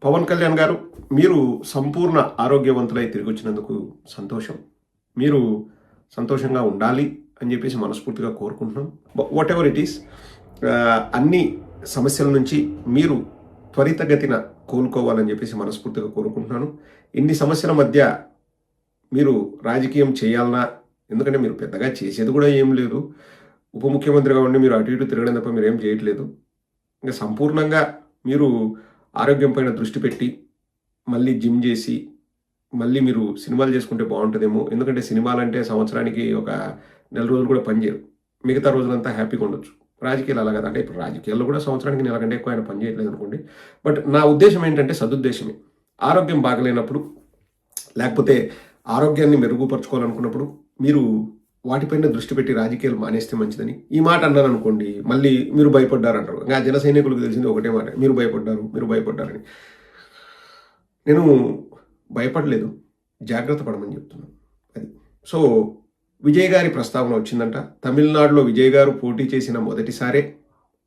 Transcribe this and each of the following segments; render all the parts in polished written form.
పవన్ కళ్యాణ్ గారు, మీరు సంపూర్ణ ఆరోగ్యవంతులై తిరిగి వచ్చినందుకు సంతోషం. మీరు సంతోషంగా ఉండాలి అని చెప్పేసి మనస్ఫూర్తిగా కోరుకుంటున్నాం. వాట్ ఎవర్ ఇట్ ఈస్, అన్ని సమస్యల నుంచి మీరు త్వరితగతిన కోలుకోవాలని చెప్పేసి మనస్ఫూర్తిగా కోరుకుంటున్నాను. ఇన్ని సమస్యల మధ్య మీరు రాజకీయం చేయాలన్నా, ఎందుకంటే మీరు పెద్దగా చేసేది కూడా ఏం లేదు. ఉప ముఖ్యమంత్రిగా ఉండి మీరు అటు ఇటు తిరగడం తప్ప మీరు ఏం చేయట్లేదు. ఇంకా సంపూర్ణంగా మీరు ఆరోగ్యం పైన దృష్టి పెట్టి మళ్ళీ జిమ్ చేసి మళ్ళీ మీరు సినిమాలు చేసుకుంటే బాగుంటుందేమో. ఎందుకంటే సినిమాలు అంటే సంవత్సరానికి ఒక నెల రోజులు కూడా పనిచేయరు, మిగతా రోజులంతా హ్యాపీగా ఉండొచ్చు. రాజకీయాలు అలా కదా, అంటే ఇప్పుడు రాజకీయాల్లో కూడా సంవత్సరానికి నెల కంటే ఎక్కువ ఆయన పని చేయట్లేదు అనుకోండి. బట్ నా ఉద్దేశం ఏంటంటే సదుద్దేశమే. ఆరోగ్యం బాగలేనప్పుడు, లేకపోతే ఆరోగ్యాన్ని మెరుగుపరచుకోవాలనుకున్నప్పుడు మీరు వాటిపైన దృష్టి పెట్టి రాజకీయాలు మానేస్తే మంచిదని. ఈ మాట అన్నాను అనుకోండి, మళ్ళీ మీరు భయపడ్డారు అంటారు. ఇంకా జన సైనికులకు తెలిసింది ఒకటే మాట, మీరు భయపడ్డారని. నేను భయపడలేదు, జాగ్రత్త పడమని చెప్తున్నాను. అది సో విజయ్ గారి ప్రస్తావన వచ్చిందంట. తమిళనాడులో విజయ్ గారు పోటీ చేసిన మొదటిసారే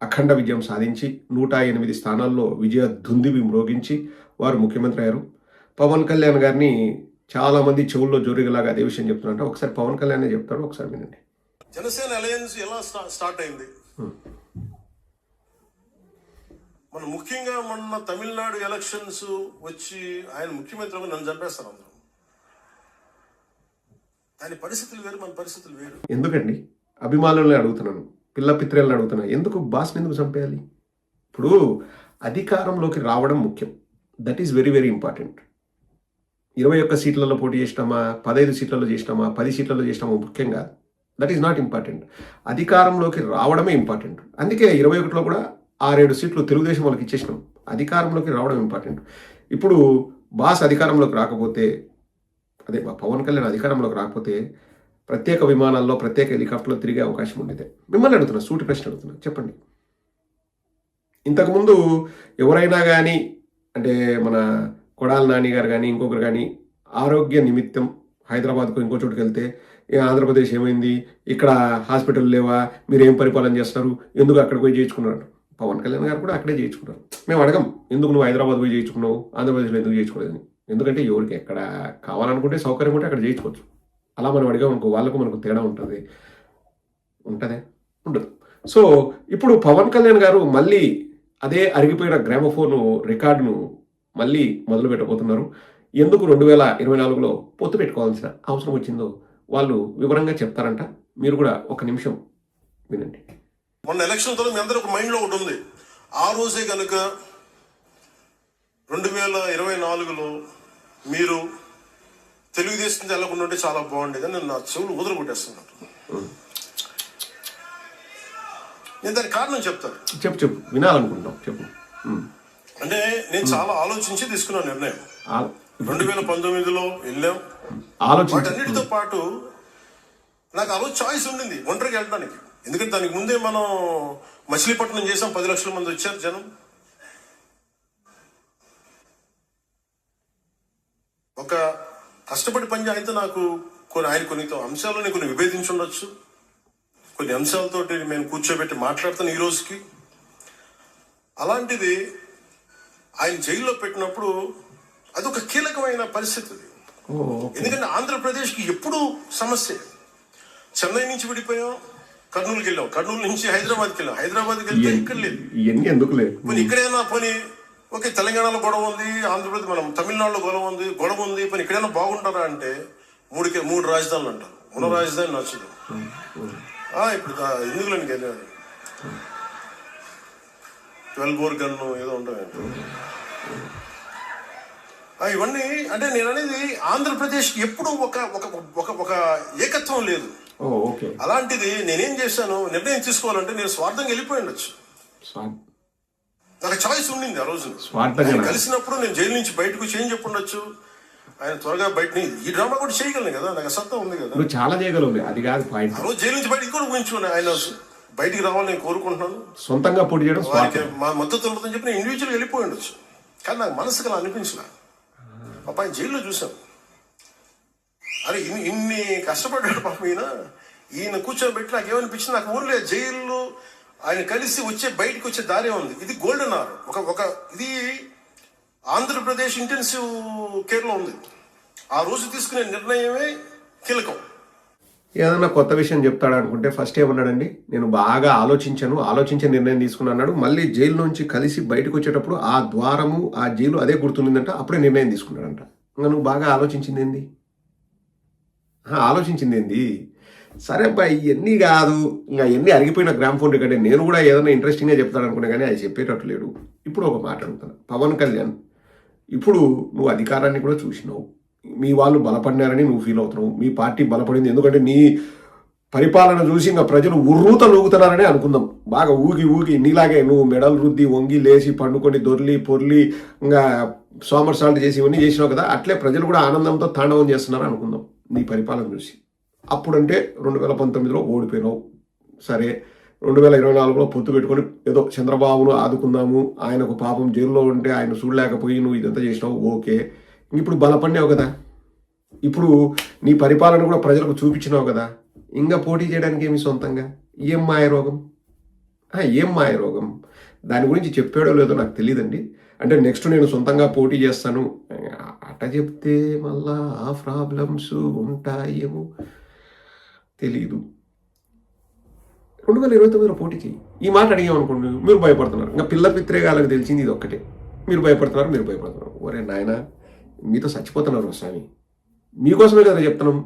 అఖండ విజయం సాధించి 108 స్థానాల్లో విజయ దుందుబి మ్రోగించి వారు ముఖ్యమంత్రి అయ్యారు. పవన్ కళ్యాణ్ గారిని చాలా మంది చెవుల్లో జోరిగలాగా అదే విషయం చెప్తున్నారంట. ఒకసారి పవన్ కళ్యాణ్ చెప్తాడు, ఒకసారి వినండి. జనసేన అలయన్స్ ఎలా స్టార్ట్ అయింది? మన ముఖ్యంగా మొన్న తమిళనాడు ఎలక్షన్స్ వచ్చి ఆయన ముఖ్యమంత్రి నన్ను చంపేస్తారు అందరూ. దాని పరిస్థితులు వేరు, మన పరిస్థితులు వేరు. ఎందుకండి అభిమానులను అడుగుతున్నాను, పిల్ల పిత్రేళ్ళని అడుగుతున్నాను, ఎందుకు బాస్ని ఎందుకు చంపేయాలి? ఇప్పుడు అధికారంలోకి రావడం ముఖ్యం. That is very very important. 21 సీట్లలో పోటీ చేసినామా, 15 సీట్లలో చేసినామా, 10 సీట్లలో చేసినామా ముఖ్యం కాదు. That is not important. అధికారంలోకి రావడమే ఇంపార్టెంట్. అందుకే 21లో కూడా 6-7 సీట్లు తెలుగుదేశం వాళ్ళకి ఇచ్చేసినాం. అధికారంలోకి రావడం ఇంపార్టెంట్. ఇప్పుడు బాస్ అధికారంలోకి రాకపోతే, అదే పవన్ కళ్యాణ్ అధికారంలోకి రాకపోతే ప్రత్యేక విమానాల్లో ప్రత్యేక హెలికాప్టర్లో తిరిగే అవకాశం ఉండేది. మిమ్మల్ని అడుగుతున్నా, సూటి ప్రశ్న అడుగుతున్నా, చెప్పండి. ఇంతకుముందు ఎవరైనా కానీ, అంటే మన కొడాల నాని గారు కానీ ఇంకొకరు కానీ ఆరోగ్య నిమిత్తం హైదరాబాద్కు ఇంకో చోటుకి వెళ్తే, ఆంధ్రప్రదేశ్ ఏమైంది, ఇక్కడ హాస్పిటల్ లేవా, మీరు ఏం పరిపాలన చేస్తున్నారు, ఎందుకు అక్కడికి పోయి చేయించుకున్నారు? పవన్ కళ్యాణ్ గారు కూడా అక్కడే చేయించుకున్నారు. మేము అడగం ఎందుకు నువ్వు హైదరాబాద్ పోయి చేయించుకున్నావు, ఆంధ్రప్రదేశ్లో ఎందుకు చేయించుకోలేదని. ఎందుకంటే ఎవరికి ఎక్కడ కావాలనుకుంటే సౌకర్యం ఉంటే అక్కడ చేయించుకోవచ్చు. అలా మనం అడిగాం అనుకో, వాళ్ళకు మనకు తేడా ఉంటుందే ఉండదు. సో ఇప్పుడు పవన్ కళ్యాణ్ గారు మళ్ళీ అదే అరిగిపోయిన గ్రామోఫోన్ రికార్డును మళ్ళీ మొదలు పెట్టబోతున్నారు. ఎందుకు 2024లో పొత్తు పెట్టుకోవాల్సిన అవసరం వచ్చిందో వాళ్ళు వివరంగా చెప్తారంట. మీరు కూడా ఒక నిమిషం వినండి. మొన్న ఎలక్షన్ తర్వాత మీ అందరూ ఒక మైండ్లో ఒకటి ఉంది. ఆ రోజే కనుక 2024లో మీరు తెలుగుదేశం వెళ్ళకుండా ఉంటే చాలా బాగుండేది అని నా చెవులు వదులు కొట్టేస్తున్నాను. నేను దానికి కారణం చెప్తాను. చెప్పు వినాలనుకుంటాం, చెప్పు. అంటే నేను చాలా ఆలోచించి తీసుకున్న నిర్ణయం. 2019లో వెళ్ళాం. వాటన్నిటితో పాటు నాకు ఆ రోజు చాయిస్ ఉండింది ఒంటరికి వెళ్ళడానికి. ఎందుకంటే దానికి ముందే మనం మచిలీపట్నం చేసాం, 10 లక్షల మంది వచ్చారు జనం. ఒక కష్టపడి పని అయితే నాకు ఆయన కొన్ని అంశాలను కొన్ని విభేదించి ఉండొచ్చు. కొన్ని అంశాలతోటి మేము కూర్చోబెట్టి మాట్లాడుతాను ఈ రోజుకి. అలాంటిది ఆయన జైల్లో పెట్టినప్పుడు అదొక కీలకమైన పరిస్థితి. ఎందుకంటే ఆంధ్రప్రదేశ్కి ఎప్పుడు సమస్య. చెన్నై నుంచి విడిపోయాం, కర్నూలుకి వెళ్ళాం, కర్నూలు నుంచి హైదరాబాద్కి వెళ్ళాం, హైదరాబాద్కి వెళ్తే ఇక్కడ లేదు. పోనీ ఇక్కడైనా పోనీ ఓకే, తెలంగాణలో గొడవ ఉంది, ఆంధ్రప్రదేశ్ మనం తమిళనాడులో గొడవ ఉంది పోనీ ఇక్కడైనా బాగుంటారా అంటే 3 రాజధానులు అంటారు. ఉన్న రాజధాని నచ్చదు. ఇప్పుడు ఎందుకులో వెళ్ళాను 12 బోర్ గన్ను ఏదో ఉంటాయి. ఇవన్నీ అంటే నేను అనేది ఆంధ్రప్రదేశ్ ఎప్పుడు ఒక ఏకత్వం లేదు. అలాంటిది నేనేం చేశాను, నిర్ణయం తీసుకోవాలంటే నేను స్వార్థంగా వెళ్ళిపోయి ఉండొచ్చు. నాకు చాయిస్ ఉండింది ఆ రోజు. కలిసినప్పుడు నేను జైలు నుంచి బయటకు చేంజ్ చెప్పి ఉండొచ్చు. ఆయన త్వరగా బయట ఈ డ్రామా కూడా చేయగలను కదా, నాకు సత్తా ఉంది కదా, చాలా చేయగలను. అది కాదు పాయింట్. ఆ రోజు జైలు నుంచి బయటకు కూడా ఊహించుకున్నాను. ఆయన బయటికి రావాలని నేను కోరుకుంటున్నాను. సొంతంగా పోటీ చేయడం మా మద్దతు ఉంటుందని చెప్పి నేను ఇండివిజువల్గా వెళ్ళిపోయి ఉండొచ్చు. కానీ నాకు మనసుకు అలా అనిపించలే. పాప ఆయన జైల్లో చూసాం, అరే ఇన్ని కష్టపడ్డాడు పాప ఈయన కూర్చోబెట్టి నాకు ఏమనిపించింది, నాకు ఊర్లే జైల్లో ఆయన కలిసి బయటకు వచ్చే దారే ఉంది. ఇది గోల్డెన్ అవర్. ఇది ఆంధ్రప్రదేశ్ ఇంటెన్సివ్ కేర్లో ఉంది. ఆ రోజు తీసుకునే నిర్ణయమే కీలకం. ఏదన్నా కొత్త విషయం చెప్తాడు అనుకుంటే ఫస్ట్ ఏమన్నాడండి, నేను బాగా ఆలోచించే నిర్ణయం తీసుకున్నాడు. మళ్ళీ జైలు నుంచి కలిసి బయటకు వచ్చేటప్పుడు ఆ ద్వారము ఆ జైలు అదే గుర్తుండిందంట, అప్పుడే నిర్ణయం తీసుకున్నాడంట. ఇంకా నువ్వు బాగా ఆలోచించింది ఏంది? సరే అబ్బాయి, ఇవన్నీ కాదు, ఇంకా ఇవన్నీ అరిగిపోయిన గ్రామ్ఫోన్ రికార్డే. నేను కూడా ఏదైనా ఇంట్రెస్టింగ్గా చెప్తాను అనుకున్నా కానీ అది చెప్పేటట్టు లేడు. ఇప్పుడు ఒక మాట అడుగుతాను, పవన్ కళ్యాణ్, ఇప్పుడు నువ్వు అధికారాన్ని కూడా చూసినావు, మీ వాళ్ళు బలపడినారని నువ్వు ఫీల్ అవుతున్నావు, మీ పార్టీ బలపడింది ఎందుకంటే నీ పరిపాలన చూసి ఇంకా ప్రజలు ఉర్రూత లూగుతున్నారని అనుకుందాం. బాగా ఊగి నీలాగే నువ్వు మెడలు రుద్ది వంగి లేచి పండుకొని దొర్లి పొర్లి ఇంకా సోమర్సాల్ట్ చేసి ఇవన్నీ చేసినావు కదా, అట్లే ప్రజలు కూడా ఆనందంతో తాండవం చేస్తున్నారు అనుకుందాం నీ పరిపాలన చూసి. అప్పుడంటే 2019లో ఓడిపోయినావు, సరే 2024లో పొత్తు పెట్టుకొని ఏదో చంద్రబాబును ఆదుకుందాము, ఆయనకు పాపం జైల్లో ఉంటే ఆయన చూడలేకపోయి నువ్వు ఇదంతా చేసినావు, ఓకే. ఇప్పుడు బలపడినావు కదా, ఇప్పుడు నీ పరిపాలన కూడా ప్రజలకు చూపించినావు కదా, ఇంకా పోటీ చేయడానికి ఏమి సొంతంగా ఏం మాయరోగం? దాని గురించి చెప్పాడో లేదో నాకు తెలియదండి. అంటే నెక్స్ట్ నేను సొంతంగా పోటీ చేస్తాను అట్ట చెప్తే మళ్ళా ఆ ప్రాబ్లమ్స్ ఉంటాయేమో తెలీదు. 2029లో పోటీ చేయి. ఈ మాట అడిగామనుకోండి మీరు భయపడుతున్నారు. ఇంకా పిల్ల పిత్రేగాలకు తెలిసింది ఇది ఒక్కటే, మీరు భయపడుతున్నారు. ఒరే నాయన, మీతో చచ్చిపోతున్నారు స్వామి, మీకోసమే కదా చెప్తున్నాం.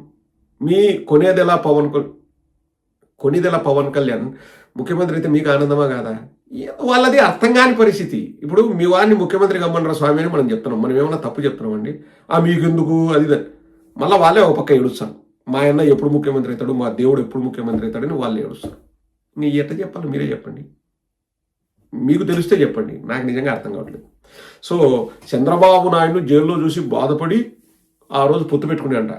మీ కొనేదెలా పవన్ కళ్యాణ్ ముఖ్యమంత్రి అయితే మీకు ఆనందమా కాదా? వాళ్ళది అర్థం కాని పరిస్థితి. ఇప్పుడు మీ వారిని ముఖ్యమంత్రి కమ్మనరా స్వామి అని మనం చెప్తున్నాం, మనం ఏమన్నా తప్పు చెప్తున్నామండి? మీకెందుకు అది మళ్ళీ వాళ్ళే ఒక పక్క ఏడుస్తారు, మా అన్న ఎప్పుడు ముఖ్యమంత్రి అవుతాడు, మా దేవుడు ఎప్పుడు ముఖ్యమంత్రి అవుతాడని వాళ్ళు ఏడుస్తారు. నీ ఎట్లా చెప్పాలి మీరే చెప్పండి, మీకు తెలిస్తే చెప్పండి, నాకు నిజంగా అర్థం కావట్లేదు. సో చంద్రబాబు నాయుడు జైల్లో చూసి బాధపడి ఆ రోజు పొత్తు పెట్టుకునేంట,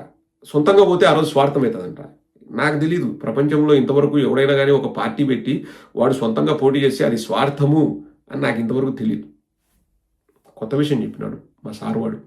సొంతంగా పోతే ఆ రోజు స్వార్థం అవుతుందంట. నాకు తెలీదు ప్రపంచంలో ఇంతవరకు ఎవరైనా కానీ ఒక పార్టీ పెట్టి వాడు సొంతంగా పోటీ చేస్తే అది స్వార్థము అని నాకు ఇంతవరకు తెలియదు. కొత్త విషయం చెప్పినాడు మా సార్ వాడు.